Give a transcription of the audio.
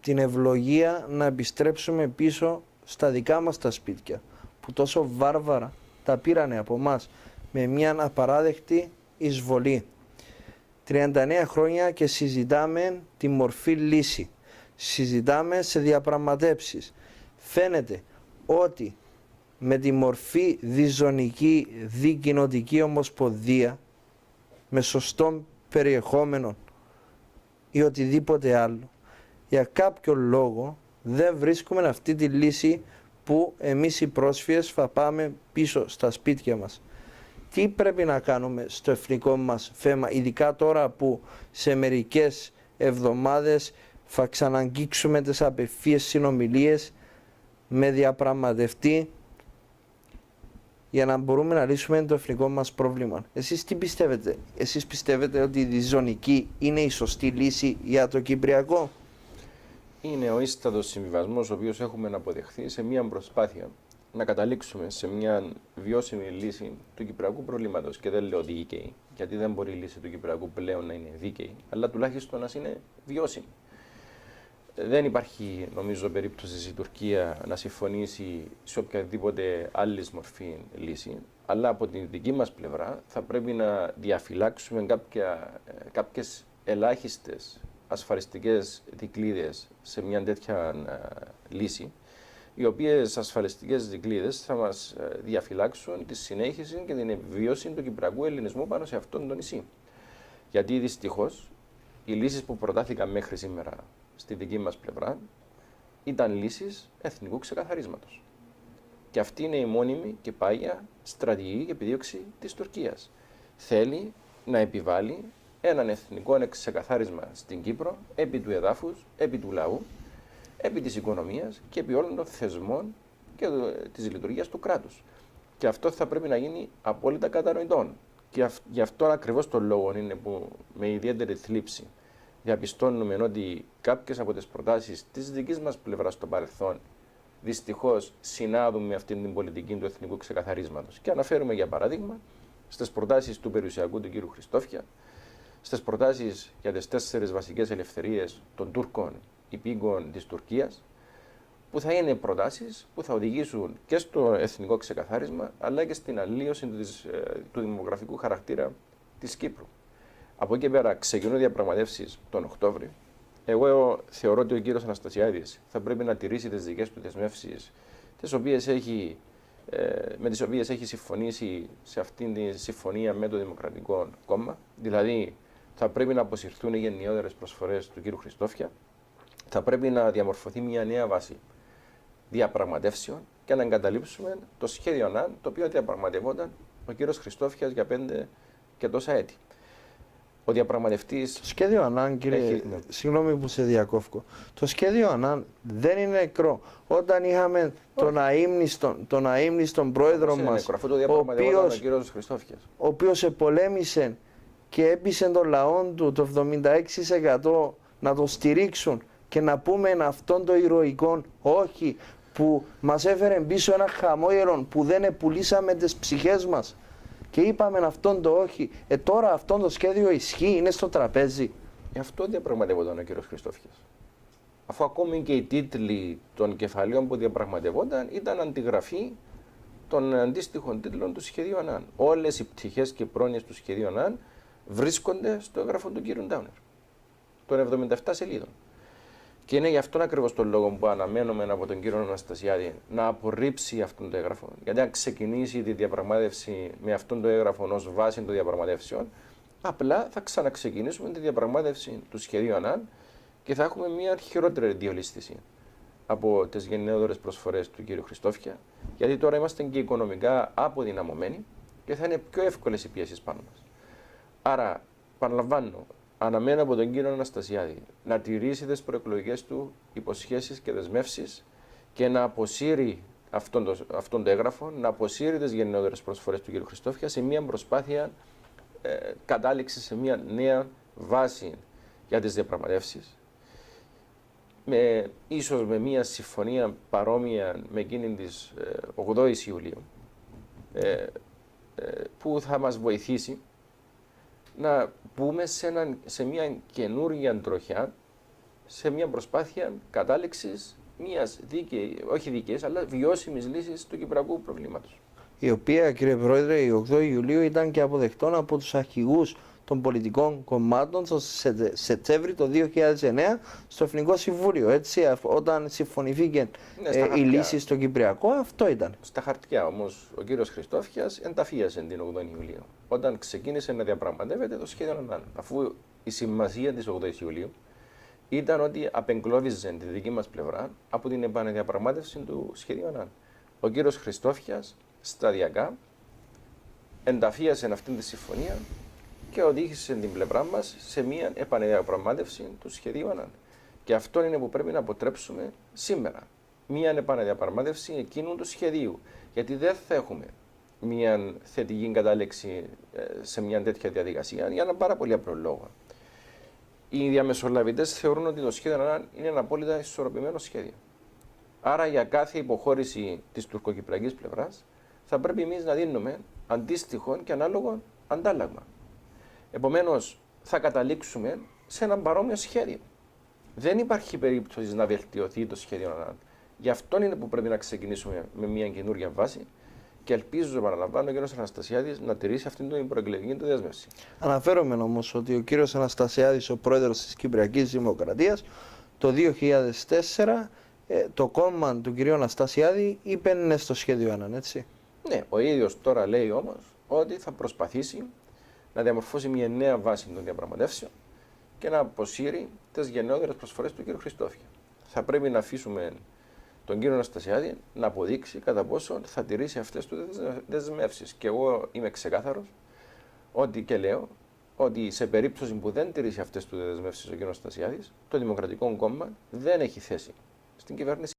την ευλογία να επιστρέψουμε πίσω στα δικά μας τα σπίτια, που τόσο βάρβαρα τα πήρανε από μας με μια απαράδεκτη εισβολή. 39 χρόνια και συζητάμε τη μορφή λύση. Συζητάμε σε διαπραγματεύσεις. Φαίνεται ότι με τη μορφή διζωνική δικοινοτική ομοσπονδία, με σωστό περιεχόμενο ή οτιδήποτε άλλο, για κάποιο λόγο δεν βρίσκουμε αυτή τη λύση που εμείς οι πρόσφυγες θα πάμε πίσω στα σπίτια μας. Τι πρέπει να κάνουμε στο εθνικό μας θέμα, ειδικά τώρα που σε μερικές εβδομάδες θα ξαναγγίξουμε τις απευθείας συνομιλίες με διαπραγματευτή για να μπορούμε να λύσουμε το εθνικό μας πρόβλημα. Εσείς τι πιστεύετε? Εσείς πιστεύετε ότι η διζωνική είναι η σωστή λύση για το Κυπριακό? Είναι ο ίστατος συμβιβασμός ο οποίος έχουμε να αποδεχθεί σε μια προσπάθεια να καταλήξουμε σε μια βιώσιμη λύση του κυπριακού προβλήματος. Και δεν λέω δίκαιη, γιατί δεν μπορεί η λύση του Κυπριακού πλέον να είναι δίκαιη, αλλά τουλάχιστον να είναι βιώσιμη. Δεν υπάρχει, νομίζω, περίπτωση η Τουρκία να συμφωνήσει σε οποιαδήποτε άλλη μορφή λύση, αλλά από την δική μας πλευρά θα πρέπει να διαφυλάξουμε κάποιες ελάχιστες ασφαλιστικές δικλείδες σε μια τέτοια λύση, οι οποίες ασφαλιστικές δικλείδες θα μας διαφυλάξουν τη συνέχιση και την επιβίωση του κυπριακού ελληνισμού πάνω σε αυτόν τον νησί. Γιατί δυστυχώς οι λύσεις που προτάθηκαν μέχρι σήμερα στη δική μας πλευρά ήταν λύσεις εθνικού ξεκαθαρίσματος. Και αυτή είναι η μόνιμη και πάγια στρατηγική και επιδίωξη της Τουρκίας. Θέλει να επιβάλλει έναν εθνικό ξεκαθάρισμα στην Κύπρο, επί του εδάφους, επί του λαού, επί της οικονομίας και επί όλων των θεσμών και της λειτουργίας του κράτους. Και αυτό θα πρέπει να γίνει απόλυτα κατανοητόν. Και γι' αυτό ακριβώς τον λόγο είναι που με ιδιαίτερη θλίψη διαπιστώνουμε ότι κάποιες από τις προτάσεις της δικής μας πλευράς στο παρελθόν δυστυχώς συνάδουν με αυτήν την πολιτική του εθνικού ξεκαθαρίσματος. Και αναφέρουμε για παράδειγμα στις προτάσεις του περιουσιακού του κ. Χριστόφια, στις προτάσεις για τις 4 βασικές ελευθερίες των Τούρκων υπήκοων της Τουρκίας, που θα είναι προτάσεις που θα οδηγήσουν και στο εθνικό ξεκαθάρισμα, αλλά και στην αλλίωση του δημογραφικού χαρακτήρα της Κύπρου. Από εκεί πέρα ξεκινούν διαπραγματεύσεις τον Οκτώβριο. Εγώ θεωρώ ότι ο κύριος Αναστασιάδης θα πρέπει να τηρήσει τις δικές του δεσμεύσεις, με τις οποίες έχει συμφωνήσει σε αυτήν τη συμφωνία με το Δημοκρατικό Κόμμα. Δηλαδή, θα πρέπει να αποσυρθούν οι γενναιόδερες προσφορές του κ. Χριστόφια, θα πρέπει να διαμορφωθεί μια νέα βάση διαπραγματεύσεων και να εγκαταλείψουμε το σχέδιο ΑΝΑΝ, το οποίο διαπραγματευόταν ο κ. Χριστόφιας για 5 και τόσα έτη. Ο διαπραγματευτής. Το σχέδιο ΑΝΑΝ, κύριε, συγγνώμη που σε διακόφω. Το σχέδιο ΑΝΑΝ δεν είναι νεκρό. Όταν είχαμε τον αείμνηστον πρόεδρο μας, ο οποίος επολέμησε και έπεισε τον λαό του το 76% να το στηρίξουν και να πούμε αυτόν το ηρωικό όχι, που μας έφερε πίσω ένα χαμόγελο που δεν πουλήσαμε τις ψυχές μας και είπαμε αυτόν το όχι. Τώρα αυτό το σχέδιο ισχύει, είναι στο τραπέζι. Αυτό διαπραγματευόταν ο κ. Χριστόφιας. Αφού ακόμη και οι τίτλοι των κεφαλαίων που διαπραγματευόταν ήταν αντιγραφή των αντίστοιχων τίτλων του σχεδίου ΑΝΑΝ. Όλες οι πτυχές και πρόνοιες του σχεδίου ΑΝΑΝ βρίσκονται στο έγγραφο του κ. Ντάουνερ, των 77 σελίδων. Και είναι γι' αυτόν ακριβώς τον λόγο που αναμένουμε από τον κύριο Αναστασιάδη να απορρίψει αυτόν το έγγραφο. Γιατί αν ξεκινήσει τη διαπραγμάτευση με αυτόν το έγγραφο ως βάση των διαπραγματεύσεων, απλά θα ξαναξεκινήσουμε τη διαπραγμάτευση του σχεδίου ΑΝΑΝ και θα έχουμε μια χειρότερη διολίσθηση από τις γενναιόδορες προσφορές του κ. Χριστόφια. Γιατί τώρα είμαστε και οικονομικά αποδυναμωμένοι και θα είναι πιο εύκολες οι πιέσεις πάνω μας. Άρα, παραλαμβάνω, αναμένω από τον κύριο Αναστασιάδη να τηρήσει τις προεκλογικές του υποσχέσεις και δεσμεύσεις και να αποσύρει αυτόν το έγγραφο, να αποσύρει τις γενναιόδορες προσφορές του κ. Χριστόφια σε μια προσπάθεια κατάληξη σε μια νέα βάση για τις διαπραγματεύσεις, ίσως με μια συμφωνία παρόμοια με εκείνη της 8ης Ιουλίου, που θα μας βοηθήσει να μπούμε σε μια καινούργια τροχιά σε μια προσπάθεια κατάληξης μιας όχι δίκαιης, αλλά βιώσιμης λύσης του κυπριακού προβλήματος. Η οποία, κύριε Πρόεδρε, η 8η Ιουλίου ήταν και αποδεκτό από τους αρχηγούς των πολιτικών κομμάτων το Σεπτέμβρη το 2009 στο Εθνικό Συμβούλιο. Έτσι, όταν συμφωνηθήκε η λύση στο Κυπριακό, αυτό ήταν. Στα χαρτιά όμως ο κύριος Χριστόφιας ενταφίασε την 8η Ιουλίου. Όταν ξεκίνησε να διαπραγματεύεται το σχέδιο ΑΝΑΝ. Αφού η σημασία της 8ης Ιουλίου ήταν ότι απεγκλώβιζε τη δική μας πλευρά από την επανεδιαπραγμάτευση του σχεδίου ΑΝΑΝ. Ο κύριος Χριστόφιας σταδιακά ενταφίασε αυτή τη συμφωνία και οδήγησε την πλευρά μας σε μια επανεδιαπραγμάτευση του σχεδίου ΑΝΑΝ. Και αυτό είναι που πρέπει να αποτρέψουμε σήμερα. Μια επανεδιαπραγμάτευση εκείνου του σχεδίου. Γιατί δεν θα έχουμε μια θετική κατάληξη σε μια τέτοια διαδικασία για ένα πάρα πολύ απλό λόγο. Οι διαμεσολαβητές θεωρούν ότι το σχέδιο ΑΝΑΝ είναι ένα απόλυτα ισορροπημένο σχέδιο. Άρα για κάθε υποχώρηση της τουρκοκυπριακής πλευράς θα πρέπει εμείς να δίνουμε αντίστοιχο και ανάλογο αντάλλαγμα. Επομένως, θα καταλήξουμε σε ένα παρόμοιο σχέδιο. Δεν υπάρχει περίπτωση να βελτιωθεί το σχέδιο ΑΝΑΝ. Γι' αυτό είναι που πρέπει να ξεκινήσουμε με μια καινούργια βάση και ελπίζω, επαναλαμβάνω, ο κ. Αναστασιάδης να τηρήσει αυτήν την προεκλογική του δέσμευση. Αναφέρομαι όμως ότι ο κ. Αναστασιάδης, ο πρόεδρος της Κυπριακής Δημοκρατίας, το 2004 το κόμμα του κ. Αναστασιάδη είπε ναι στο σχέδιο ΑΝΑΝ, έτσι. Ναι, ο ίδιος τώρα λέει όμως ότι θα προσπαθήσει να διαμορφώσει μια νέα βάση των διαπραγματεύσεων και να αποσύρει τις γενναιόδερες προσφορές του κ. Χριστόφια. Θα πρέπει να αφήσουμε τον κύριο Αναστασιάδη να αποδείξει κατά πόσο θα τηρήσει αυτές τις δεσμεύσεις. Και εγώ είμαι ξεκάθαρος ότι και λέω ότι σε περίπτωση που δεν τηρήσει αυτές τις δεσμεύσεις ο κ. Αναστασιάδης, το Δημοκρατικό Κόμμα δεν έχει θέση στην κυβέρνηση.